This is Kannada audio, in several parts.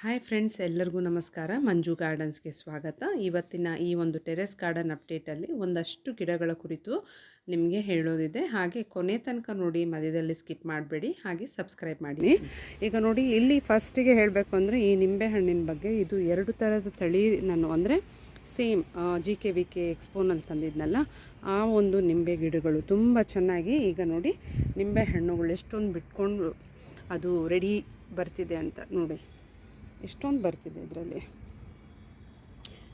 ಹಾಯ್ ಫ್ರೆಂಡ್ಸ್, ಎಲ್ಲರಿಗೂ ನಮಸ್ಕಾರ. ಮಂಜು ಗಾರ್ಡನ್ಸ್ಗೆ ಸ್ವಾಗತ. ಇವತ್ತಿನ ಈ ಒಂದು ಟೆರೆಸ್ ಗಾರ್ಡನ್ ಅಪ್ಡೇಟಲ್ಲಿ ಒಂದಷ್ಟು ಗಿಡಗಳ ಕುರಿತು ನಿಮಗೆ ಹೇಳೋದಿದೆ. ಹಾಗೆ ಕೊನೆ ತನಕ ನೋಡಿ, ಮಧ್ಯದಲ್ಲಿ ಸ್ಕಿಪ್ ಮಾಡಬೇಡಿ, ಹಾಗೆ ಸಬ್ಸ್ಕ್ರೈಬ್ ಮಾಡಿ. ಈಗ ನೋಡಿ, ಇಲ್ಲಿ ಫಸ್ಟಿಗೆ ಹೇಳಬೇಕು ಅಂದರೆ ಈ ನಿಂಬೆ ಹಣ್ಣಿನ ಬಗ್ಗೆ. ಇದು 2 ಥರದ ತಳಿ ನಾನು ಅಂದರೆ ಸೇಮ್ GKVK ಎಕ್ಸ್ಪೋನಲ್ಲಿ ತಂದಿದ್ನಲ್ಲ, ಆ ಒಂದು ನಿಂಬೆ ಗಿಡಗಳು ತುಂಬ ಚೆನ್ನಾಗಿ ಈಗ ನೋಡಿ ನಿಂಬೆ ಹಣ್ಣುಗಳು ಎಷ್ಟೊಂದು ಬಿಟ್ಕೊಂಡು ಅದು ರೆಡಿ ಬರ್ತಿದೆ ಅಂತ ನೋಡಿ. ಎಷ್ಟೊಂದು ಬರ್ತಿದೆ ಇದರಲ್ಲಿ.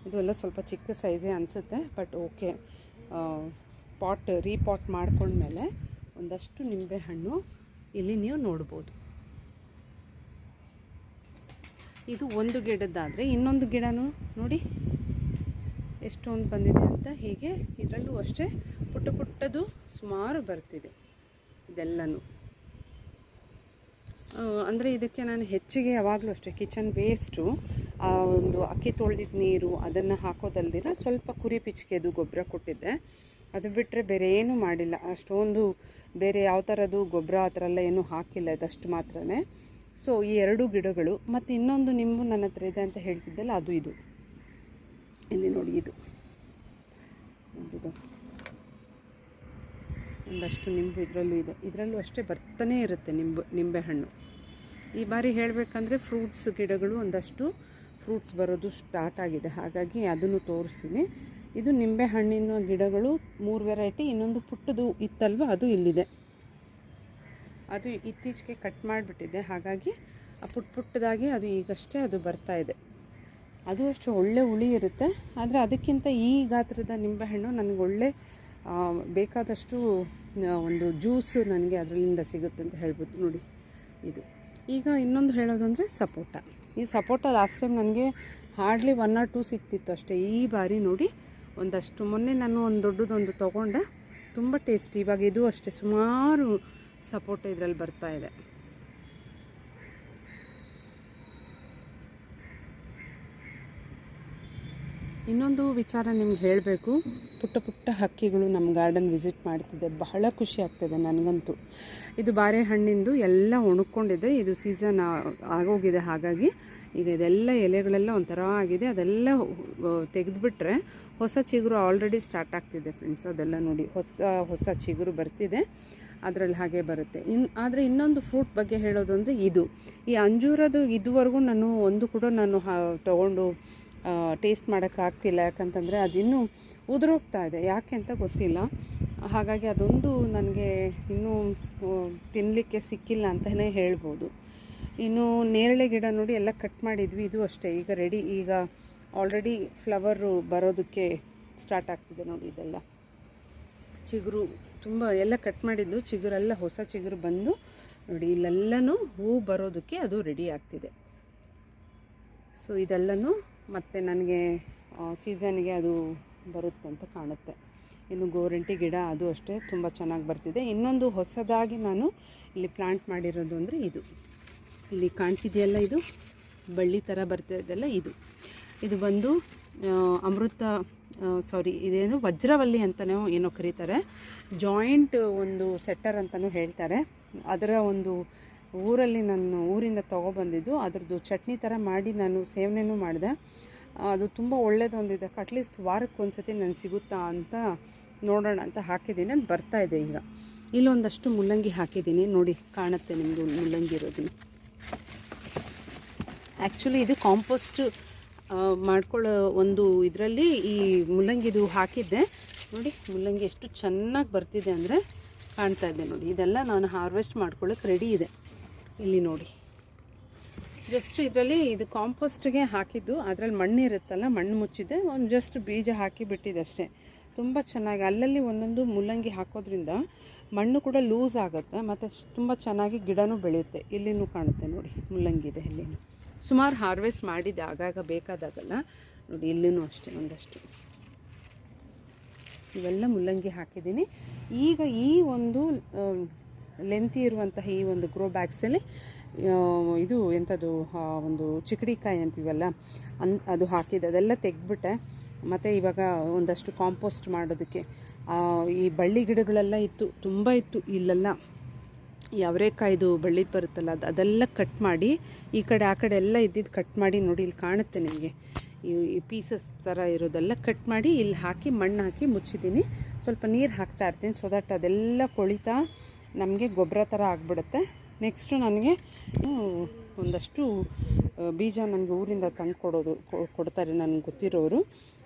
ಇದೆಲ್ಲ ಸ್ವಲ್ಪ ಚಿಕ್ಕ ಸೈಜೇ ಅನಿಸುತ್ತೆ, ಬಟ್ ಓಕೆ. ರೀಪಾಟ್ ಮಾಡ್ಕೊಂಡ್ಮೇಲೆ ಒಂದಷ್ಟು ನಿಂಬೆ ಹಣ್ಣು ಇಲ್ಲಿ ನೀವು ನೋಡ್ಬೋದು. ಇದು ಒಂದು ಗಿಡದ್ದಾದರೆ ಇನ್ನೊಂದು ಗಿಡನೂ ನೋಡಿ ಎಷ್ಟೊಂದು ಬಂದಿದೆ ಅಂತ. ಹೀಗೆ ಇದರಲ್ಲೂ ಅಷ್ಟೇ ಪುಟ್ಟ ಪುಟ್ಟದು ಸುಮಾರು ಬರ್ತಿದೆ ಇದೆಲ್ಲನೂ. ಅಂದರೆ ಇದಕ್ಕೆ ನಾನು ಹೆಚ್ಚಿಗೆ ಯಾವಾಗಲೂ ಅಷ್ಟೇ ಕಿಚನ್ ವೇಸ್ಟು, ಒಂದು ಅಕ್ಕಿ ತೊಳೆದಿದ್ದ ನೀರು ಅದನ್ನು ಹಾಕೋದಲ್ದಿರ ಸ್ವಲ್ಪ ಕುರಿ ಪಿಚ್ಕೆದು ಗೊಬ್ಬರ ಕೊಟ್ಟಿದ್ದೆ. ಅದು ಬಿಟ್ಟರೆ ಬೇರೆ ಏನೂ ಮಾಡಿಲ್ಲ. ಅಷ್ಟೊಂದು ಬೇರೆ ಯಾವ ಥರದ್ದು ಗೊಬ್ಬರ ಆ ಥರ ಎಲ್ಲ ಏನೂ ಹಾಕಿಲ್ಲ, ಇದಷ್ಟು ಮಾತ್ರನೇ. ಸೊ ಈ 2 ಗಿಡಗಳು ಮತ್ತು ಇನ್ನೊಂದು ನಿಂಬು ನನ್ನ ಹತ್ರ ಇದೆ ಅಂತ ಹೇಳ್ತಿದ್ದಲ್ಲ, ಅದು ಇದು ಇಲ್ಲಿ ನೋಡಿ. ಇದು ಒಂದಷ್ಟು ನಿಂಬು ಇದರಲ್ಲೂ ಇದೆ. ಇದರಲ್ಲೂ ಅಷ್ಟೇ ಬರ್ತಾನೇ ಇರುತ್ತೆ ನಿಂಬೆ ಹಣ್ಣು. ಈ ಬಾರಿ ಹೇಳಬೇಕಂದ್ರೆ ಫ್ರೂಟ್ಸ್ ಗಿಡಗಳು ಒಂದಷ್ಟು ಫ್ರೂಟ್ಸ್ ಬರೋದು ಸ್ಟಾರ್ಟ್ ಆಗಿದೆ, ಹಾಗಾಗಿ ಅದನ್ನು ತೋರಿಸ್ತೀನಿ. ಇದು ನಿಂಬೆ ಹಣ್ಣಿನ ಗಿಡಗಳು 3 ವೆರೈಟಿ. ಇನ್ನೊಂದು ಪುಟ್ಟದು ಇತ್ತಲ್ವ, ಅದು ಇಲ್ಲಿದೆ. ಅದು ಇತ್ತೀಚೆಗೆ ಕಟ್ ಮಾಡಿಬಿಟ್ಟಿದೆ, ಹಾಗಾಗಿ ಆ ಪುಟ್ಟದಾಗಿ ಅದು ಈಗಷ್ಟೇ ಅದು ಬರ್ತಾ ಇದೆ. ಅದು ಅಷ್ಟು ಒಳ್ಳೆ ಹುಳಿ ಇರುತ್ತೆ, ಆದರೆ ಅದಕ್ಕಿಂತ ಈ ಗಾತ್ರದ ನಿಂಬೆಹಣ್ಣು ನನಗೆ ಒಳ್ಳೆ ಬೇಕಾದಷ್ಟು ಒಂದು ಜ್ಯೂಸು ನನಗೆ ಅದರಿಂದ ಸಿಗುತ್ತೆ ಅಂತ ಹೇಳ್ಬೋದು ನೋಡಿ. ಇದು ಈಗ ಇನ್ನೊಂದು ಹೇಳೋದಂದರೆ ಸಪೋಟ. ಈ ಸಪೋಟ ಲಾಸ್ಟ್ ಟೈಮ್ ನನಗೆ ಹಾರ್ಡ್ಲಿ 1 or 2 ಸಿಗ್ತಿತ್ತು ಅಷ್ಟೇ. ಈ ಬಾರಿ ನೋಡಿ ಒಂದಷ್ಟು, ಮೊನ್ನೆ ನಾನು ಒಂದು ದೊಡ್ಡದೊಂದು ತೊಗೊಂಡೆ, ತುಂಬ ಟೇಸ್ಟಿ. ಇವಾಗ ಇದು ಅಷ್ಟೇ ಸುಮಾರು ಸಪೋಟ ಇದರಲ್ಲಿ ಬರ್ತಾ ಇದೆ. ಇನ್ನೊಂದು ವಿಚಾರ ನಿಮ್ಗೆ ಹೇಳಬೇಕು, ಪುಟ್ಟ ಹಕ್ಕಿಗಳು ನಮ್ಮ ಗಾರ್ಡನ್ ವಿಸಿಟ್ ಮಾಡ್ತಿದ್ದೆ. ಬಹಳ ಖುಷಿ ಆಗ್ತದೆ ನನಗಂತೂ. ಇದು ಬಾರೆಹಣ್ಣಿಂದು ಎಲ್ಲ ಒಣಕೊಂಡಿದೆ, ಇದು ಸೀಸನ್ ಆಗೋಗಿದೆ. ಹಾಗಾಗಿ ಈಗ ಇದೆಲ್ಲ ಎಲೆಗಳೆಲ್ಲ ಒಂಥರ ಆಗಿದೆ. ಅದೆಲ್ಲ ತೆಗೆದುಬಿಟ್ರೆ ಹೊಸ ಚಿಗುರು ಆಲ್ರೆಡಿ ಸ್ಟಾರ್ಟ್ ಆಗ್ತಿದೆ ಫ್ರೆಂಡ್ಸ್. ಅದೆಲ್ಲ ನೋಡಿ ಹೊಸ ಚಿಗುರು ಬರ್ತಿದೆ, ಅದರಲ್ಲಿ ಹಾಗೆ ಬರುತ್ತೆ. ಆದರೆ ಇನ್ನೊಂದು ಫ್ರೂಟ್ ಬಗ್ಗೆ ಹೇಳೋದು ಅಂದರೆ ಇದು ಈ ಅಂಜೂರದು ಇದುವರೆಗೂ ನಾನು ಒಂದು ಕೂಡ ತೊಗೊಂಡು ಟೇಸ್ಟ್ ಮಾಡೋಕ್ಕಾಗ್ತಿಲ್ಲ. ಯಾಕಂತಂದರೆ ಅದಿನ್ನೂ ಉದುರೋಗ್ತಾ ಇದೆ, ಯಾಕೆ ಅಂತ ಗೊತ್ತಿಲ್ಲ. ಹಾಗಾಗಿ ಅದೊಂದು ನನಗೆ ಇನ್ನೂ ತಿನ್ನಲಿಕ್ಕೆ ಸಿಕ್ಕಿಲ್ಲ ಅಂತಲೇ ಹೇಳ್ಬೋದು. ಇನ್ನು ನೇರಳೆ ಗಿಡ ನೋಡಿ ಎಲ್ಲ ಕಟ್ ಮಾಡಿದ್ವಿ, ಇದು ಅಷ್ಟೇ ಈಗ ರೆಡಿ. ಈಗ ಆಲ್ರೆಡಿ ಫ್ಲವರು ಬರೋದಕ್ಕೆ ಸ್ಟಾರ್ಟ್ ಆಗ್ತಿದೆ ನೋಡಿ. ಇದೆಲ್ಲ ಚಿಗುರು ತುಂಬ ಎಲ್ಲ ಕಟ್ ಮಾಡಿದ್ದು ಚಿಗುರೆಲ್ಲ ಹೊಸ ಚಿಗುರು ಬಂದು ನೋಡಿ, ಇಲ್ಲೆಲ್ಲನೂ ಹೂ ಬರೋದಕ್ಕೆ ಅದು ರೆಡಿ ಆಗ್ತಿದೆ. ಸೊ ಇದೆಲ್ಲನೂ ಮತ್ತು ನನಗೆ ಸೀಸನ್ಗೆ ಅದು ಬರುತ್ತೆ ಅಂತ ಕಾಣುತ್ತೆ. ಇನ್ನು ಗೋರಂಟಿ ಗಿಡ ಅದು ಅಷ್ಟೇ ತುಂಬ ಚೆನ್ನಾಗಿ ಬರ್ತಿದೆ. ಇನ್ನೊಂದು ಹೊಸದಾಗಿ ನಾನು ಇಲ್ಲಿ ಪ್ಲಾಂಟ್ ಮಾಡಿರೋದು ಅಂದರೆ ಇದು ಇಲ್ಲಿ ಕಾಣ್ತಿದೆಯಲ್ಲ, ಇದು ಬಳ್ಳಿ ಥರ ಬರ್ತಿದೆಯಲ್ಲ, ಇದು ಬಂದು ಇದೇನು ವಜ್ರವಲ್ಲಿ ಅಂತಲೂ ಏನೋ ಕರೀತಾರೆ. ಜಾಯಿಂಟ್ ಒಂದು ಸೆಟ್ಟರ್ ಅಂತಲೂ ಹೇಳ್ತಾರೆ. ಅದರ ಒಂದು ಊರಿಂದ ತೊಗೊಬಂದಿದ್ದು, ಅದ್ರದ್ದು ಚಟ್ನಿ ಥರ ಮಾಡಿ ನಾನು ಸೇವನೆನೂ ಮಾಡಿದೆ. ಅದು ತುಂಬ ಒಳ್ಳೆಯದೊಂದಿದೆ. ಅಟ್ಲೀಸ್ಟ್ ವಾರಕ್ಕೆ ಒಂದ್ಸತಿ ನನಗೆ ಸಿಗುತ್ತಾ ಅಂತ ನೋಡೋಣ ಅಂತ ಹಾಕಿದ್ದೀನಿ. ಅದು ಬರ್ತಾಯಿದೆ. ಈಗ ಇಲ್ಲೊಂದಷ್ಟು ಮುಲ್ಲಂಗಿ ಹಾಕಿದ್ದೀನಿ ನೋಡಿ, ಕಾಣುತ್ತೆ ನಿಮ್ಮದು ಮುಲ್ಲಂಗಿ ಇರೋದನ್ನು. ಆ್ಯಕ್ಚುಲಿ ಇದು ಕಾಂಪೋಸ್ಟ್ ಮಾಡ್ಕೊಳ್ಳೋ ಒಂದು ಇದರಲ್ಲಿ ಈ ಮುಲ್ಲಂಗಿದು ಹಾಕಿದ್ದೆ ನೋಡಿ. ಮುಲ್ಲಂಗಿ ಎಷ್ಟು ಚೆನ್ನಾಗಿ ಬರ್ತಿದೆ ಅಂದರೆ ಕಾಣ್ತಾ ಇದೆ ನೋಡಿ. ಇದೆಲ್ಲ ನಾನು ಹಾರ್ವೆಸ್ಟ್ ಮಾಡ್ಕೊಳ್ಳೋಕೆ ರೆಡಿ ಇದೆ. ಇಲ್ಲಿ ನೋಡಿ, ಜಸ್ಟ್ ಇದರಲ್ಲಿ ಇದು ಕಾಂಪೋಸ್ಟ್ಗೆ ಹಾಕಿದ್ದು. ಅದರಲ್ಲಿ ಮಣ್ಣು ಇರುತ್ತಲ್ಲ, ಮಣ್ಣು ಮುಚ್ಚಿದೆ, ಒಂದು ಜಸ್ಟ್ ಬೀಜ ಹಾಕಿ ಬಿಟ್ಟಿದೆ ಅಷ್ಟೇ. ತುಂಬ ಚೆನ್ನಾಗಿ ಅಲ್ಲಲ್ಲಿ ಒಂದೊಂದು ಮುಲ್ಲಂಗಿ ಹಾಕೋದ್ರಿಂದ ಮಣ್ಣು ಕೂಡ ಲೂಸ್ ಆಗುತ್ತೆ, ಮತ್ತು ತುಂಬ ಚೆನ್ನಾಗಿ ಗಿಡನೂ ಬೆಳೆಯುತ್ತೆ. ಇಲ್ಲಿನೂ ಕಾಣುತ್ತೆ ನೋಡಿ, ಮುಲ್ಲಂಗಿ ಇದೆ ಇಲ್ಲಿನೂ. ಸುಮಾರು ಹಾರ್ವೆಸ್ಟ್ ಮಾಡಿದ್ದೆ, ಆಗಾಗ ಬೇಕಾದಾಗಲ್ಲ ನೋಡಿ. ಇಲ್ಲಿನೂ ಅಷ್ಟೇ ಒಂದಷ್ಟು ಇವೆಲ್ಲ ಮುಲ್ಲಂಗಿ ಹಾಕಿದ್ದೀನಿ. ಈಗ ಈ ಒಂದು ಲೆಂತಿ ಇರುವಂತಹ ಈ ಒಂದು ಗ್ರೋ ಬ್ಯಾಗ್ಸಲ್ಲಿ ಇದು ಎಂಥದ್ದು ಒಂದು ಚಿಕಡಿಕಾಯಿ ಅಂತೀವಲ್ಲ, ಅದು ಹಾಕಿದೆ. ಅದೆಲ್ಲ ತೆಗೆದ್ಬಿಟ್ಟೆ. ಮತ್ತು ಇವಾಗ ಒಂದಷ್ಟು ಕಾಂಪೋಸ್ಟ್ ಮಾಡೋದಕ್ಕೆ ಈ ಬಳ್ಳಿ ಗಿಡಗಳೆಲ್ಲ ಇತ್ತು, ತುಂಬ ಇತ್ತು ಇಲ್ಲೆಲ್ಲ. ಈ ಅವರೆಕಾಯ್ದು ಬಳ್ಳಿದು ಬರುತ್ತಲ್ಲ ಅದೆಲ್ಲ ಕಟ್ ಮಾಡಿ ಈ ಕಡೆ ಆ ಕಡೆ ಎಲ್ಲ ಇದ್ದಿದ್ದು ಕಟ್ ಮಾಡಿ ನೋಡಿ, ಇಲ್ಲಿ ಕಾಣುತ್ತೆ ನಿಮಗೆ ಈ ಪೀಸಸ್ ಥರ ಇರೋದೆಲ್ಲ ಕಟ್ ಮಾಡಿ ಇಲ್ಲಿ ಹಾಕಿ ಮಣ್ಣು ಹಾಕಿ ಮುಚ್ಚಿದ್ದೀನಿ. ಸ್ವಲ್ಪ ನೀರು ಹಾಕ್ತಾ ಇರ್ತೀನಿ ಸೊ ದಟ್ ಅದೆಲ್ಲ ಕೊಳಿತಾ ನಮಗೆ ಗೊಬ್ಬರ ಥರ ಆಗಿಬಿಡುತ್ತೆ. ನೆಕ್ಸ್ಟು ನನಗೆ ಒಂದಷ್ಟು ಬೀಜ ನನಗೆ ಊರಿಂದ ತಂದು ಕೊಡ್ತಾರೆ ನನಗೆ ಗೊತ್ತಿರೋರು,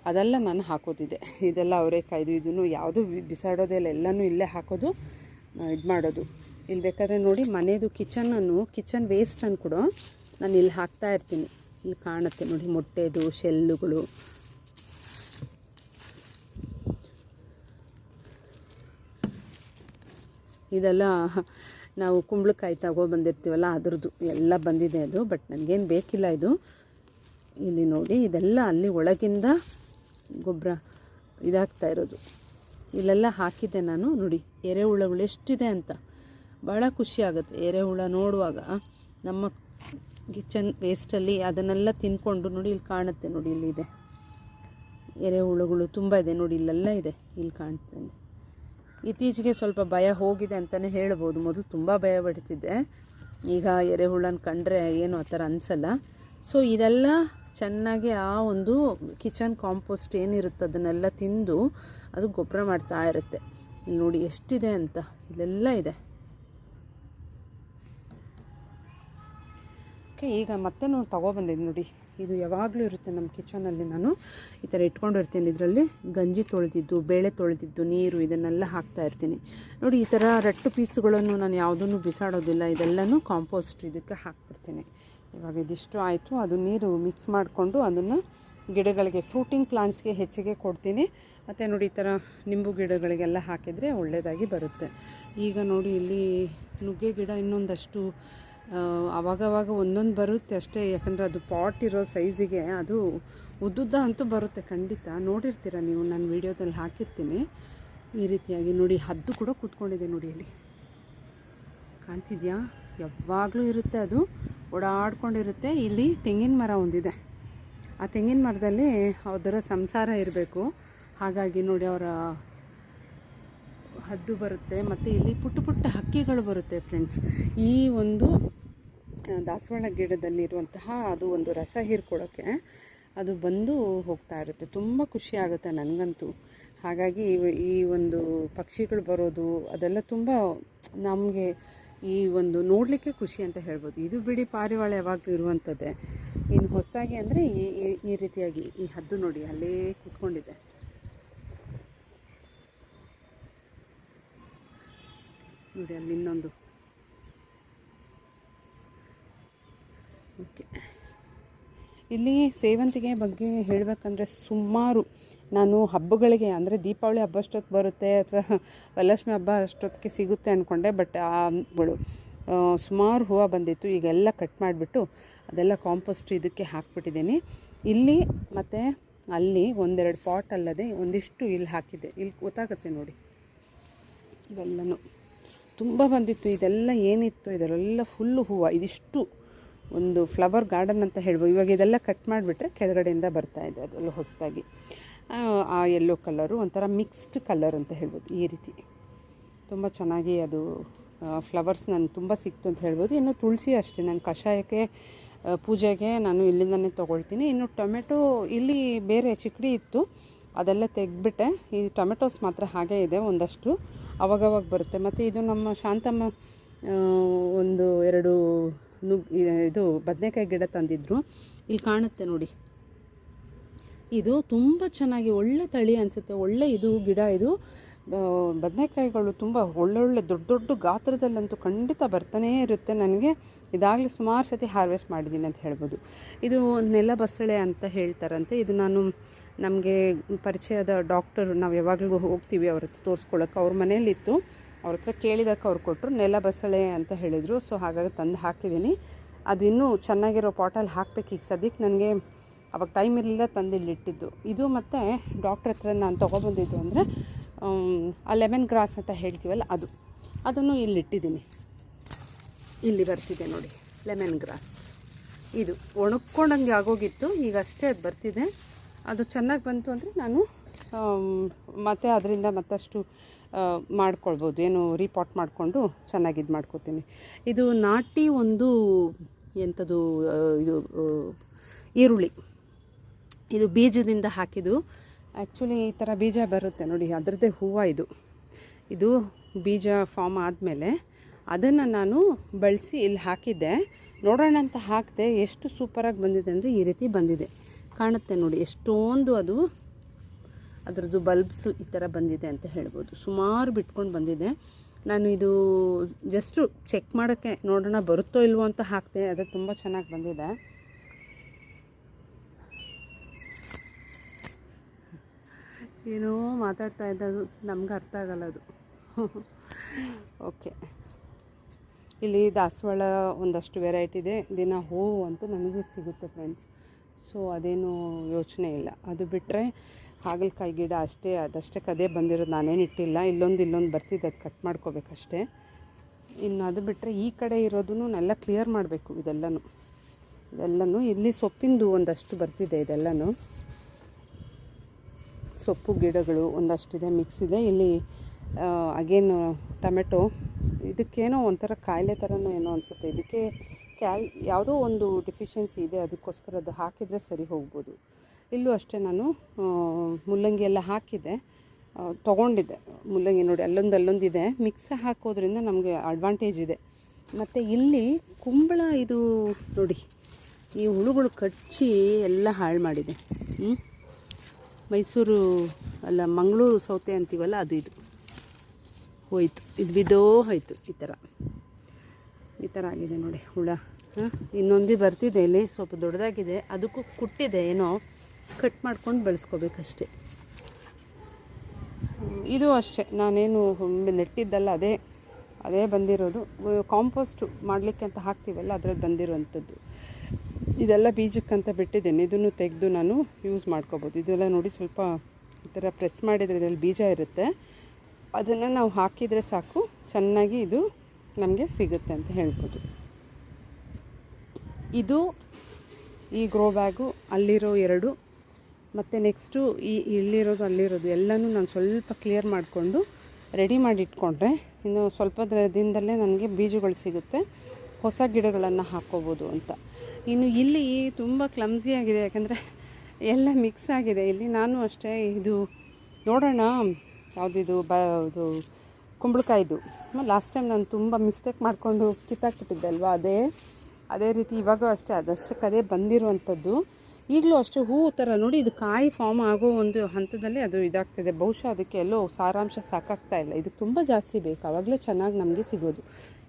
ಅದೆಲ್ಲ ನಾನು ಹಾಕೋದಿದೆ. ಇದೆಲ್ಲ ಅವರೆಕಾಯ್ದು, ಇದನ್ನು ಯಾವುದೂ ಬಿಸಾಡೋದೆಲ್ಲ ಎಲ್ಲನೂ ಇಲ್ಲೇ ಹಾಕೋದು, ಇದು ಮಾಡೋದು. ಇಲ್ಲಿ ಬೇಕಾದ್ರೆ ನೋಡಿ ಮನೆಯದು ಕಿಚನ್ ವೇಸ್ಟನ್ನು ಕೂಡ ನಾನು ಇಲ್ಲಿ ಹಾಕ್ತಾ ಇರ್ತೀನಿ. ಇಲ್ಲಿ ಕಾಣುತ್ತೆ ನೋಡಿ ಮೊಟ್ಟೆದು ಶೆಲ್ಲುಗಳು. ಇದೆಲ್ಲ ನಾವು ಕುಂಬಳಕಾಯಿ ಬಂದಿರ್ತೀವಲ್ಲ ಅದ್ರದ್ದು ಎಲ್ಲ ಬಂದಿದೆ ಅದು, ಬಟ್ ನನಗೇನು ಬೇಕಿಲ್ಲ ಇದು. ಇಲ್ಲಿ ನೋಡಿ ಇದೆಲ್ಲ ಅಲ್ಲಿ ಒಳಗಿಂದ ಗೊಬ್ಬರ ಇದಾಗ್ತಾ ಇರೋದು. ಇಲ್ಲೆಲ್ಲ ಹಾಕಿದ್ದೆ ನಾನು. ನೋಡಿ ಎರೆಹುಳಗಳು ಎಷ್ಟಿದೆ ಅಂತ, ಭಾಳ ಖುಷಿ ಆಗುತ್ತೆ ಎರೆಹುಳ ನೋಡುವಾಗ. ನಮ್ಮ ಕಿಚನ್ ವೇಸ್ಟಲ್ಲಿ ಅದನ್ನೆಲ್ಲ ತಿನ್ಕೊಂಡು ನೋಡಿ ಇಲ್ಲಿ ಕಾಣುತ್ತೆ ನೋಡಿ, ಇಲ್ಲಿದೆ ಎರೆಹುಳುಗಳು ತುಂಬ ಇದೆ ನೋಡಿ, ಇಲ್ಲೆಲ್ಲ ಇದೆ, ಇಲ್ಲಿ ಕಾಣ್ತದೆ. ಇತ್ತೀಚೆಗೆ ಸ್ವಲ್ಪ ಭಯ ಹೋಗಿದೆ ಅಂತಲೇ ಹೇಳ್ಬೋದು. ಮೊದಲು ತುಂಬ ಭಯ ಪಡ್ತಿದ್ದೆ, ಈಗ ಎರೆಹುಳನ ಕಂಡ್ರೆ ಏನು ಆ ಥರ ಅನಿಸಲ್ಲ. ಸೊ ಇದೆಲ್ಲ ಚೆನ್ನಾಗಿ ಆ ಒಂದು ಕಿಚನ್ ಕಾಂಪೋಸ್ಟ್ ಏನಿರುತ್ತೆ ಅದನ್ನೆಲ್ಲ ತಿಂದು ಅದು ಗೊಬ್ಬರ ಮಾಡ್ತಾ ಇರುತ್ತೆ. ಇಲ್ಲಿ ನೋಡಿ ಎಷ್ಟಿದೆ ಅಂತ, ಇಲ್ಲೆಲ್ಲ ಇದೆ. ಓಕೆ, ಈಗ ಮತ್ತೆ ನಾನು ತೊಗೊಬಂದಿದ್ದು ನೋಡಿ, ಇದು ಯಾವಾಗಲೂ ಇರುತ್ತೆ ನಮ್ಮ ಕಿಚನಲ್ಲಿ. ನಾನು ಈ ಥರ ಇಟ್ಕೊಂಡಿರ್ತೀನಿ. ಇದರಲ್ಲಿ ಗಂಜಿ ತೊಳೆದಿದ್ದು, ಬೇಳೆ ತೊಳೆದಿದ್ದು, ನೀರು ಇದನ್ನೆಲ್ಲ ಹಾಕ್ತಾ ಇರ್ತೀನಿ ನೋಡಿ. ಈ ಥರ ರಟ್ಟು ಪೀಸುಗಳನ್ನು ನಾನು ಯಾವುದನ್ನು ಬಿಸಾಡೋದಿಲ್ಲ, ಇದೆಲ್ಲನೂ ಕಾಂಪೋಸ್ಟ್ ಇದಕ್ಕೆ ಹಾಕ್ಬಿಡ್ತೀನಿ. ಇವಾಗ ಇದಿಷ್ಟು ಆಯಿತು, ಅದು ನೀರು ಮಿಕ್ಸ್ ಮಾಡಿಕೊಂಡು ಅದನ್ನು ಗಿಡಗಳಿಗೆ, ಫ್ರೂಟಿಂಗ್ ಪ್ಲಾಂಟ್ಸ್ಗೆ ಹೆಚ್ಚಿಗೆ ಕೊಡ್ತೀನಿ. ಮತ್ತು ನೋಡಿ ಈ ಥರ ನಿಂಬು ಗಿಡಗಳಿಗೆಲ್ಲ ಹಾಕಿದರೆ ಒಳ್ಳೆಯದಾಗಿ ಬರುತ್ತೆ. ಈಗ ನೋಡಿ ಇಲ್ಲಿ ನುಗ್ಗೆ ಗಿಡ ಇನ್ನೊಂದಷ್ಟು ಆವಾಗವಾಗ ಒಂದೊಂದು ಬರುತ್ತೆ ಅಷ್ಟೇ, ಯಾಕಂದರೆ ಅದು ಪಾಟ್ ಇರೋ ಸೈಜಿಗೆ ಅದು ಉದ್ದುದ್ದ ಅಂತೂ ಬರುತ್ತೆ ಖಂಡಿತ. ನೋಡಿರ್ತೀರ ನೀವು, ನಾನು ವೀಡಿಯೋದಲ್ಲಿ ಹಾಕಿರ್ತೀನಿ. ಈ ರೀತಿಯಾಗಿ ನೋಡಿ ಹದ್ದು ಕೂಡ ಕೂತ್ಕೊಂಡಿದೆ ನೋಡಿ, ಅಲ್ಲಿ ಕಾಣ್ತಿದ್ಯಾ? ಯಾವಾಗಲೂ ಇರುತ್ತೆ, ಅದು ಓಡಾಡ್ಕೊಂಡಿರುತ್ತೆ. ಇಲ್ಲಿ ತೆಂಗಿನ ಮರ ಒಂದಿದೆ, ಆ ತೆಂಗಿನ ಮರದಲ್ಲಿ ಅದರ ಸಂಸಾರ ಇರಬೇಕು, ಹಾಗಾಗಿ ನೋಡಿ ಅವರ ಹದ್ದು ಬರುತ್ತೆ. ಮತ್ತು ಇಲ್ಲಿ ಪುಟ್ಟ ಪುಟ್ಟ ಹಕ್ಕಿಗಳು ಬರುತ್ತೆ ಫ್ರೆಂಡ್ಸ್. ಈ ಒಂದು ದಾಸವಾಳ ಗಿಡದಲ್ಲಿರುವಂತಹ ಅದು ಒಂದು ರಸ ಹೀರ್ಕೊಳ್ಳೋಕ್ಕೆ ಅದು ಬಂದು ಹೋಗ್ತಾ ಇರುತ್ತೆ. ತುಂಬ ಖುಷಿ ಆಗುತ್ತೆ ನನಗಂತೂ. ಹಾಗಾಗಿ ಈ ಒಂದು ಪಕ್ಷಿಗಳು ಬರೋದು ಅದೆಲ್ಲ ತುಂಬ ನಮಗೆ ಈ ಒಂದು ನೋಡಲಿಕ್ಕೆ ಖುಷಿ ಅಂತ ಹೇಳ್ಬೋದು. ಇದು ಬಿಡಿ ಪಾರಿವಾಳ ಯಾವಾಗಲೂ ಇರುವಂಥದ್ದೇ. ಇನ್ನು ಹೊಸದಾಗಿ ಅಂದರೆ ಈ ರೀತಿಯಾಗಿ ಈ ಹದ್ದು ನೋಡಿ ಅಲ್ಲೇ ಕೂತ್ಕೊಂಡಿದೆ. ನೋಡಿ ಅಲ್ಲಿ ಇನ್ನೊಂದು. ಓಕೆ, ಇಲ್ಲಿ ಸೇವಂತಿಗೆ ಬಗ್ಗೆ ಹೇಳಬೇಕಂದ್ರೆ ಸುಮಾರು ನಾನು ಹಬ್ಬಗಳಿಗೆ, ಅಂದರೆ ದೀಪಾವಳಿ ಹಬ್ಬ ಅಷ್ಟೊತ್ತು ಬರುತ್ತೆ ಅಥವಾ ವರಲಕ್ಷ್ಮಿ ಹಬ್ಬ ಅಷ್ಟೊತ್ತಿಗೆ ಸಿಗುತ್ತೆ ಅಂದ್ಕೊಂಡೆ, ಬಟ್ ಆಗಳು ಸುಮಾರು ಹೂವು ಬಂದಿತ್ತು. ಈಗೆಲ್ಲ ಕಟ್ ಮಾಡಿಬಿಟ್ಟು ಅದೆಲ್ಲ ಕಾಂಪೋಸ್ಟ್ ಇದಕ್ಕೆ ಹಾಕ್ಬಿಟ್ಟಿದ್ದೀನಿ. ಇಲ್ಲಿ ಮತ್ತು ಅಲ್ಲಿ ಒಂದೆರಡು ಪಾಟ್ ಅಲ್ಲದೆ ಒಂದಿಷ್ಟು ಇಲ್ಲಿ ಹಾಕಿದ್ದೆ, ಇಲ್ಲಿ ಗೊತ್ತಾಗುತ್ತೆ ನೋಡಿ. ಇವೆಲ್ಲನೂ ತುಂಬ ಬಂದಿತ್ತು. ಇದೆಲ್ಲ ಏನಿತ್ತು, ಇದೆಲ್ಲ ಫುಲ್ಲು ಹೂವು. ಇದಿಷ್ಟು ಒಂದು ಫ್ಲವರ್ ಗಾರ್ಡನ್ ಅಂತ ಹೇಳ್ಬೋದು. ಇವಾಗ ಇದೆಲ್ಲ ಕಟ್ ಮಾಡಿಬಿಟ್ರೆ ಕೆಳಗಡೆಯಿಂದ ಬರ್ತಾಯಿದೆ ಅದೆಲ್ಲ ಹೊಸದಾಗಿ. ಆ ಯೆಲ್ಲೋ ಕಲರು ಒಂಥರ ಮಿಕ್ಸ್ಡ್ ಕಲರ್ ಅಂತ ಹೇಳ್ಬೋದು. ಈ ರೀತಿ ತುಂಬ ಚೆನ್ನಾಗಿ ಅದು ಫ್ಲವರ್ಸ್ ನನಗೆ ತುಂಬ ಸಿಕ್ತು ಅಂತ ಹೇಳ್ಬೋದು. ಇನ್ನು ತುಳಸಿ ಅಷ್ಟೇ, ನಾನು ಕಷಾಯಕ್ಕೆ ಪೂಜೆಗೆ ನಾನು ಇಲ್ಲಿಂದನೇ ತೊಗೊಳ್ತೀನಿ. ಇನ್ನು ಟೊಮೆಟೊ ಇಲ್ಲಿ ಬೇರೆ ಚಿಕ್ಕಡಿ ಇತ್ತು, ಅದೆಲ್ಲ ತೆಗೆದ್ಬಿಟ್ಟೆ. ಈ ಟೊಮೆಟೊಸ್ ಮಾತ್ರ ಹಾಗೇ ಇದೆ, ಒಂದಷ್ಟು ಅವಾಗವಾಗ ಬರುತ್ತೆ. ಮತ್ತು ಇದು ನಮ್ಮ ಶಾಂತಮ್ಮ ಒಂದು 2 ಇದು ಬದನೆಕಾಯಿ ಗಿಡ ತಂದಿದ್ರು, ಇಲ್ಲಿ ಕಾಣುತ್ತೆ ನೋಡಿ. ಇದು ತುಂಬ ಚೆನ್ನಾಗಿ ಒಳ್ಳೆ ತಳಿ ಅನಿಸುತ್ತೆ, ಒಳ್ಳೆ ಇದು ಗಿಡ. ಇದು ಬದನೆಕಾಯಿಗಳು ತುಂಬ ಒಳ್ಳೊಳ್ಳೆ ದೊಡ್ಡ ದೊಡ್ಡ ಗಾತ್ರದಲ್ಲಂತೂ ಖಂಡಿತ ಬರ್ತಾನೇ ಇರುತ್ತೆ. ನನಗೆ ಇದಾಗಲೇ ಸುಮಾರು ಸತಿ ಹಾರ್ವೆಸ್ಟ್ ಮಾಡಿದ್ದೀನಿ ಅಂತ ಹೇಳ್ಬೋದು. ಇದು ನೆಲ ಬಸಳೆ ಅಂತ ಹೇಳ್ತಾರಂತೆ. ಇದು ನಾನು ನಮಗೆ ಪರಿಚಯದ ಡಾಕ್ಟರ್, ನಾವು ಯಾವಾಗಲೂ ಹೋಗ್ತೀವಿ ಅವ್ರ ಹತ್ರ ತೋರಿಸ್ಕೊಳ್ಳೋಕೆ, ಅವ್ರ ಮನೇಲಿತ್ತು. ಅವ್ರ ಹತ್ರ ಕೇಳಿದಕ್ಕೆ ಅವ್ರು ಕೊಟ್ಟರು, ನೆಲ ಬಸಳೆ ಅಂತ ಹೇಳಿದರು. ಸೊ ಹಾಗಾಗಿ ತಂದು ಹಾಕಿದ್ದೀನಿ. ಅದು ಇನ್ನೂ ಚೆನ್ನಾಗಿರೋ ಪಾಟಲ್ಲಿ ಹಾಕಬೇಕು. ಈಗ ಸದ್ಯಕ್ಕೆ ನನಗೆ ಅವಾಗ ಟೈಮ್ ಇರಲಿಲ್ಲ, ತಂದು ಇಲ್ಲಿಟ್ಟಿದ್ದು. ಇದು ಮತ್ತು ಡಾಕ್ಟ್ರ್ ಹತ್ರ ನಾನು ತೊಗೊಬಂದಿದ್ದು ಅಂದರೆ ಆ ಲೆಮನ್ ಗ್ರಾಸ್ ಅಂತ ಹೇಳ್ತೀವಲ್ಲ ಅದನ್ನು ಇಲ್ಲಿಟ್ಟಿದ್ದೀನಿ. ಇಲ್ಲಿ ಬರ್ತಿದೆ ನೋಡಿ ಲೆಮನ್ ಗ್ರಾಸ್. ಇದು ಒಣಕ್ಕೊಂಡಂಗೆ ಆಗೋಗಿತ್ತು, ಈಗ ಅಷ್ಟೇ ಅದು ಬರ್ತಿದೆ. ಅದು ಚೆನ್ನಾಗಿ ಬಂತು ಅಂದರೆ ನಾನು ಮತ್ತು ಅದರಿಂದ ಮತ್ತಷ್ಟು ಮಾಡ್ಕೊಳ್ಬೋದು, ಏನು ರೀಪಾಟ್ ಮಾಡಿಕೊಂಡು ಚೆನ್ನಾಗಿ ಇದು ಮಾಡ್ಕೊತೀನಿ. ಇದು ನಾಟಿ ಒಂದು ಎಂಥದ್ದು ಇದು ಈರುಳ್ಳಿ, ಇದು ಬೀಜದಿಂದ ಹಾಕಿದ್ದು. ಆ್ಯಕ್ಚುಲಿ ಈ ಥರ ಬೀಜ ಬರುತ್ತೆ ನೋಡಿ, ಅದರದ್ದೇ ಹೂವು ಇದು ಬೀಜ ಫಾರ್ಮ್ ಆದಮೇಲೆ ಅದನ್ನು ನಾನು ಬಳಸಿ ಇಲ್ಲಿ ಹಾಕಿದ್ದೆ. ನೋಡೋಣ ಅಂತ ಹಾಕಿದೆ, ಎಷ್ಟು ಸೂಪರಾಗಿ ಬಂದಿದೆ ಅಂದರೆ ಈ ರೀತಿ ಬಂದಿದೆ, ಕಾಣುತ್ತೆ ನೋಡಿ. ಎಷ್ಟೊಂದು ಅದರದ್ದು ಬಲ್ಬ್ಸು ಈ ಥರ ಬಂದಿದೆ ಅಂತ ಹೇಳ್ಬೋದು. ಸುಮಾರು ಬಿಟ್ಕೊಂಡು ಬಂದಿದೆ. ನಾನು ಇದು ಜಸ್ಟು ಚೆಕ್ ಮಾಡೋಕ್ಕೆ ನೋಡೋಣ ಬರುತ್ತೋ ಇಲ್ವೋ ಅಂತ ಹಾಕಿದೆ, ಅದು ತುಂಬ ಚೆನ್ನಾಗಿ ಬಂದಿದೆ. ಏನೋ ಮಾತಾಡ್ತಾ ಇದ್ದದು ನಮ್ಗೆ ಅರ್ಥ ಆಗಲ್ಲ ಅದು. ಓಕೆ, ಇಲ್ಲಿ ದಾಸವಾಳ ಒಂದಷ್ಟು ವೆರೈಟಿ ಇದೆ. ದಿನ ಹೂವು ಅಂತೂ ನನಗೆ ಸಿಗುತ್ತೆ ಫ್ರೆಂಡ್ಸ್, ಸೊ ಅದೇನು ಯೋಚನೆ ಇಲ್ಲ. ಅದು ಬಿಟ್ಟರೆ ಹಾಗಲಕಾಯಿ ಗಿಡ ಅಷ್ಟೇ, ಅದಷ್ಟೇ ಕದೇ ಬಂದಿರೋದು, ನಾನೇನು ಇಟ್ಟಿಲ್ಲ. ಇಲ್ಲೊಂದು ಬರ್ತಿದೆ, ಅದು ಕಟ್ ಮಾಡ್ಕೋಬೇಕಷ್ಟೇ. ಇನ್ನು ಅದು ಬಿಟ್ಟರೆ ಈ ಕಡೆ ಇರೋದನ್ನು ಎಲ್ಲ ಕ್ಲಿಯರ್ ಮಾಡಬೇಕು. ಇದೆಲ್ಲನೂ ಇಲ್ಲಿ ಸೊಪ್ಪಿಂದು ಒಂದಷ್ಟು ಬರ್ತಿದೆ. ಇದೆಲ್ಲನೂ ಸೊಪ್ಪು ಗಿಡಗಳು ಒಂದಷ್ಟಿದೆ, ಮಿಕ್ಸ್ ಇದೆ. ಇಲ್ಲಿ ಅಗೇನು ಟೊಮೆಟೊ, ಇದಕ್ಕೇನೋ ಒಂಥರ ಕಾಯಿಲೆ ಥರನೋ ಏನೋ ಅನಿಸುತ್ತೆ. ಇದಕ್ಕೆ ಯಾವುದೋ ಒಂದು ಡಿಫಿಷಿಯನ್ಸಿ ಇದೆ, ಅದಕ್ಕೋಸ್ಕರ ಅದು ಹಾಕಿದರೆ ಸರಿ ಹೋಗ್ಬೋದು. ಇಲ್ಲೂ ಅಷ್ಟೇ ನಾನು ಮುಲ್ಲಂಗಿ ಎಲ್ಲ ಹಾಕಿದ್ದೆ, ತೊಗೊಂಡಿದ್ದೆ ಮುಲ್ಲಂಗಿ ನೋಡಿ, ಅಲ್ಲೊಂದಿದೆ. ಮಿಕ್ಸ್ ಹಾಕೋದ್ರಿಂದ ನಮಗೆ ಅಡ್ವಾಂಟೇಜ್ ಇದೆ. ಮತ್ತು ಇಲ್ಲಿ ಕುಂಬಳ ಇದು ನೋಡಿ, ಈ ಹುಳುಗಳು ಕಚ್ಚಿ ಎಲ್ಲ ಹಾಳು ಮಾಡಿದೆ. ಮೈಸೂರು ಅಲ್ಲ, ಮಂಗಳೂರು ಸೌತೆ ಅಂತೀವಲ್ಲ, ಇದು ಹೋಯ್ತು, ಇದು ಬಿದ್ದೋ ಹೋಯ್ತು. ಈ ಥರ ಆಗಿದೆ ನೋಡಿ ಹುಳ. ಇನ್ನೊಂದು ಬರ್ತಿದೆ, ಇಲ್ಲಿ ಸ್ವಲ್ಪ ದೊಡ್ಡದಾಗಿದೆ, ಅದಕ್ಕೂ ಕುಟ್ಟಿದೆ, ಏನೋ ಕಟ್ ಮಾಡ್ಕೊಂಡು ಬೆಳೆಸ್ಕೋಬೇಕಷ್ಟೆ. ಇದು ಅಷ್ಟೇ, ನಾನೇನು ನೆಟ್ಟಿದ್ದಲ್ಲ, ಅದೇ ಬಂದಿರೋದು. ಕಾಂಪೋಸ್ಟ್ ಮಾಡಲಿಕ್ಕೆ ಅಂತ ಹಾಕ್ತೀವಲ್ಲ, ಅದರಲ್ಲಿ ಬಂದಿರೋವಂಥದ್ದು. ಇದೆಲ್ಲ ಬೀಜಕ್ಕಂತ ಬಿಟ್ಟಿದ್ದೇನೆ, ಇದನ್ನು ತೆಗೆದು ನಾನು ಯೂಸ್ ಮಾಡ್ಕೋಬೋದು. ಇದೆಲ್ಲ ನೋಡಿ, ಸ್ವಲ್ಪ ಈ ಥರ ಪ್ರೆಸ್ ಮಾಡಿದರೆ ಇದರಲ್ಲಿ ಬೀಜ ಇರುತ್ತೆ, ಅದನ್ನು ನಾವು ಹಾಕಿದರೆ ಸಾಕು, ಚೆನ್ನಾಗಿ ಇದು ನಮಗೆ ಸಿಗುತ್ತೆ ಅಂತ ಹೇಳ್ಬೋದು. ಇದು ಈ ಗ್ರೋ ಬ್ಯಾಗು, ಅಲ್ಲಿರೋ 2, ಮತ್ತು ನೆಕ್ಸ್ಟು ಇಲ್ಲಿರೋದು ಅಲ್ಲಿರೋದು ಎಲ್ಲನೂ ನಾನು ಸ್ವಲ್ಪ ಕ್ಲಿಯರ್ ಮಾಡಿಕೊಂಡು ರೆಡಿ ಮಾಡಿ ಇಟ್ಕೊಂಡ್ರೆ ಇನ್ನು ಸ್ವಲ್ಪ ದಿನದಲ್ಲೇ ನನಗೆ ಬೀಜಗಳು ಸಿಗುತ್ತೆ, ಹೊಸ ಗಿಡಗಳನ್ನು ಹಾಕ್ಕೋಬೋದು ಅಂತ. ಇನ್ನು ಇಲ್ಲಿ ತುಂಬ ಕ್ಲಮ್ಸಿಯಾಗಿದೆ, ಯಾಕಂದರೆ ಎಲ್ಲ ಮಿಕ್ಸ್ ಆಗಿದೆ. ಇಲ್ಲಿ ನಾನು ಅಷ್ಟೇ, ಇದು ನೋಡೋಣ ಯಾವುದಿದು ಇದು ಕುಂಬಳಕಾಯಿದು. ಲಾಸ್ಟ್ ಟೈಮ್ ನಾನು ತುಂಬ ಮಿಸ್ಟೇಕ್ ಮಾಡಿಕೊಂಡು ಕಿತ್ತಾಕ್ಬಿಟ್ಟಿದ್ದೆ ಅಲ್ವಾ, ಅದೇ ರೀತಿ ಇವಾಗೂ ಅಷ್ಟೇ, ಅದಷ್ಟಕ್ಕದೇ ಬಂದಿರುವಂಥದ್ದು. ಈಗಲೂ ಅಷ್ಟೇ ಹೂವು ಥರ ನೋಡಿ, ಇದು ಕಾಯಿ ಫಾರ್ಮ್ ಆಗೋ ಒಂದು ಹಂತದಲ್ಲಿ ಅದು ಇದಾಗ್ತಿದೆ. ಬಹುಶಃ ಅದಕ್ಕೆ ಎಲ್ಲೋ ಸಾರಾಂಶ ಸಾಕಾಗ್ತಾ ಇಲ್ಲ, ಇದಕ್ಕೆ ತುಂಬ ಜಾಸ್ತಿ ಬೇಕು, ಆವಾಗಲೇ ಚೆನ್ನಾಗಿ ನಮಗೆ ಸಿಗೋದು.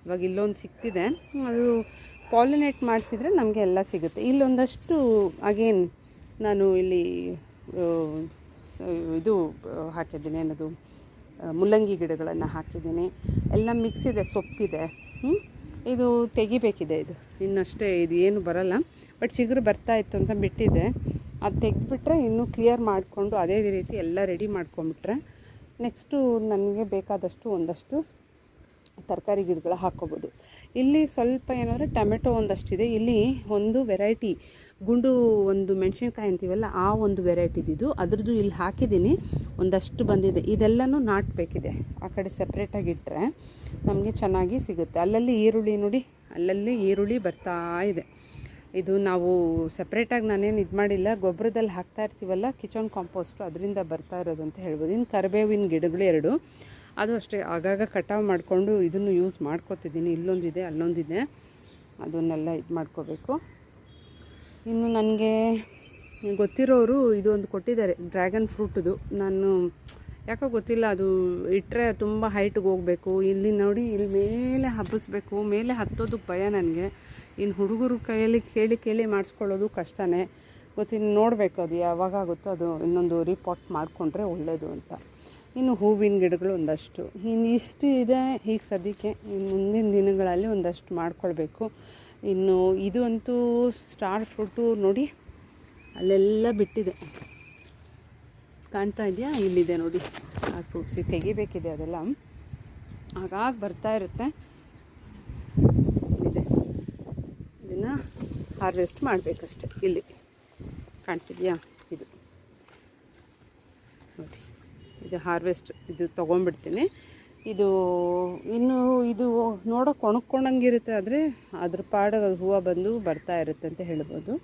ಇವಾಗ ಇಲ್ಲೊಂದು ಸಿಗ್ತಿದೆ, ಅದು ಪಾಲಿನೇಟ್ ಮಾಡಿಸಿದ್ರೆ ನಮಗೆ ಎಲ್ಲ ಸಿಗುತ್ತೆ. ಇಲ್ಲೊಂದಷ್ಟು ಅಗೇನ್ ನಾನು ಇಲ್ಲಿ ಇದು ಹಾಕಿದ್ದೀನಿ, ಏನದು ಮುಲ್ಲಂಗಿ ಗಿಡಗಳನ್ನು ಹಾಕಿದ್ದೀನಿ. ಎಲ್ಲ ಮಿಕ್ಸ್ ಇದೆ, ಸೊಪ್ಪಿದೆ. ಇದು ತೆಗಿಬೇಕಿದೆ, ಇದು ಇನ್ನಷ್ಟೇ, ಇದು ಏನು ಬರಲ್ಲ, ಬಟ್ ಚಿಗುರು ಬರ್ತಾಯಿತ್ತು ಅಂತ ಬಿಟ್ಟಿದ್ದೆ. ಅದು ತೆಗೆದುಬಿಟ್ರೆ ಇನ್ನೂ ಕ್ಲಿಯರ್ ಮಾಡಿಕೊಂಡು ಅದೇ ರೀತಿ ಎಲ್ಲ ರೆಡಿ ಮಾಡ್ಕೊಂಬಿಟ್ರೆ ನೆಕ್ಸ್ಟು ನನಗೆ ಬೇಕಾದಷ್ಟು ಒಂದಷ್ಟು ತರಕಾರಿ ಗಿಡಗಳು ಹಾಕ್ಕೋಬೋದು. ಇಲ್ಲಿ ಸ್ವಲ್ಪ ಏನಾದರೆ ಟೊಮೆಟೊ ಒಂದಷ್ಟಿದೆ. ಇಲ್ಲಿ ಒಂದು ವೆರೈಟಿ ಗುಂಡು ಒಂದು ಮೆಣಸಿನ್ಕಾಯಿ ಅಂತೀವಲ್ಲ, ಆ ಒಂದು ವೆರೈಟಿದು ಅದ್ರದ್ದು ಇಲ್ಲಿ ಹಾಕಿದ್ದೀನಿ, ಒಂದಷ್ಟು ಬಂದಿದೆ. ಇದೆಲ್ಲನೂ ನಾಟಬೇಕಿದೆ, ಆ ಕಡೆ ಸಪ್ರೇಟಾಗಿ ಇಟ್ಟರೆ ನಮಗೆ ಚೆನ್ನಾಗಿ ಸಿಗುತ್ತೆ. ಅಲ್ಲಲ್ಲಿ ಈರುಳ್ಳಿ ನೋಡಿ, ಅಲ್ಲಲ್ಲಿ ಈರುಳ್ಳಿ ಬರ್ತಾ ಇದೆ. ಇದು ನಾವು ಸಪ್ರೇಟಾಗಿ ನಾನೇನು ಇದು ಮಾಡಿಲ್ಲ, ಗೊಬ್ಬರದಲ್ಲಿ ಹಾಕ್ತಾ ಇರ್ತೀವಲ್ಲ ಕಿಚನ್ ಕಾಂಪೋಸ್ಟು, ಅದರಿಂದ ಬರ್ತಾ ಇರೋದು ಅಂತ ಹೇಳ್ಬೋದು. ಇನ್ನು ಕರಿಬೇವಿನ ಗಿಡಗಳು 2, ಅದು ಅಷ್ಟೇ ಆಗಾಗ ಕಟಾವು ಮಾಡಿಕೊಂಡು ಇದನ್ನು ಯೂಸ್ ಮಾಡ್ಕೋತಿದ್ದೀನಿ. ಇಲ್ಲೊಂದಿದೆ, ಅಲ್ಲೊಂದಿದೆ, ಅದನ್ನೆಲ್ಲ ಇದು ಮಾಡ್ಕೋಬೇಕು. ಇನ್ನು ನನಗೆ ಗೊತ್ತಿರೋರು ಇದೊಂದು ಕೊಟ್ಟಿದ್ದಾರೆ, ಡ್ರ್ಯಾಗನ್ ಫ್ರೂಟದು. ನಾನು ಯಾಕೋ ಗೊತ್ತಿಲ್ಲ, ಅದು ಇಟ್ಟರೆ ತುಂಬ ಹೈಟ್ಗೆ ಹೋಗಬೇಕು. ಇಲ್ಲಿ ನೋಡಿ, ಇಲ್ಲಿ ಮೇಲೆ ಹಬ್ಬಿಸ್ಬೇಕು, ಮೇಲೆ ಹತ್ತೋದಕ್ಕೆ ಭಯ ನನಗೆ. ಇನ್ನು ಹುಡುಗರು ಕೈಯಲ್ಲಿ ಕೇಳಿ ಮಾಡಿಸ್ಕೊಳ್ಳೋದು ಕಷ್ಟನೇ. ಗೊತ್ತಿನ್ನು ನೋಡಬೇಕು, ಅದು ಯಾವಾಗಾಗುತ್ತೋ ಅದು ಇನ್ನೊಂದು ರೀಪಾಟ್ ಮಾಡಿಕೊಂಡ್ರೆ ಒಳ್ಳೆಯದು ಅಂತ. ಇನ್ನು ಹೂವಿನ ಗಿಡಗಳು ಒಂದಷ್ಟು, ಇನ್ನು ಇಷ್ಟು ಇದೆ ಈಗ ಸದ್ಯಕ್ಕೆ. ಇನ್ನು ಮುಂದಿನ ದಿನಗಳಲ್ಲಿ ಒಂದಷ್ಟು ಮಾಡ್ಕೊಳ್ಬೇಕು. ಇನ್ನು ಇದು ಅಂತೂ ಸ್ಟಾರ್ ಫ್ರೂಟು ನೋಡಿ, ಅಲ್ಲೆಲ್ಲ ಬಿಟ್ಟಿದೆ, ಕಾಣ್ತಾ ಇದೆಯಾ? ಇಲ್ಲಿದೆ ನೋಡಿ ಸ್ಟಾರ್ ಫ್ರೂಟ್ಸ್. ತೆಗಿಬೇಕಿದೆ, ಅದೆಲ್ಲ ಆಗಾಗ ಬರ್ತಾ ಇರುತ್ತೆ. ಇದೆ, ಇದನ್ನು ಹಾರ್ವೆಸ್ಟ್ ಮಾಡಬೇಕಷ್ಟೆ. ಇಲ್ಲಿ ಕಾಣ್ತಿದೆಯಾ? ಇದು ನೋಡಿ, ಇದು ಹಾರ್ವೆಸ್ಟ್ ಇದು ತೊಗೊಂಡ್ಬಿಡ್ತೀನಿ. ಇದು ಇನ್ನು ಇದು ನೋಡೋಕೆ ಒಣಕೊಂಡಂಗಿರುತ್ತೆ, ಆದರೆ ಅದ್ರ ಪಾಡಿಗೆ ಹೂವು ಬಂದು ಬರ್ತಾ ಇರುತ್ತೆ ಅಂತ ಹೇಳ್ಬೋದು.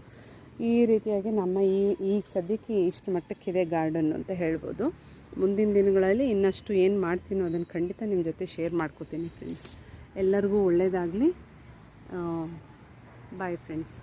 ಈ ರೀತಿಯಾಗಿ ನಮ್ಮ ಈ ಸದ್ಯಕ್ಕೆ ಇಷ್ಟು ಮಟ್ಟಕ್ಕಿದೆ ಗಾರ್ಡನ್ನು ಅಂತ ಹೇಳ್ಬೋದು. ಮುಂದಿನ ದಿನಗಳಲ್ಲಿ ಇನ್ನಷ್ಟು ಏನು ಮಾಡ್ತೀನೋ ಅದನ್ನು ಖಂಡಿತ ನಿಮ್ಮ ಜೊತೆ ಶೇರ್ ಮಾಡ್ಕೋತೀನಿ ಫ್ರೆಂಡ್ಸ್. ಎಲ್ಲರಿಗೂ ಒಳ್ಳೆಯದಾಗಲಿ. Bye friends.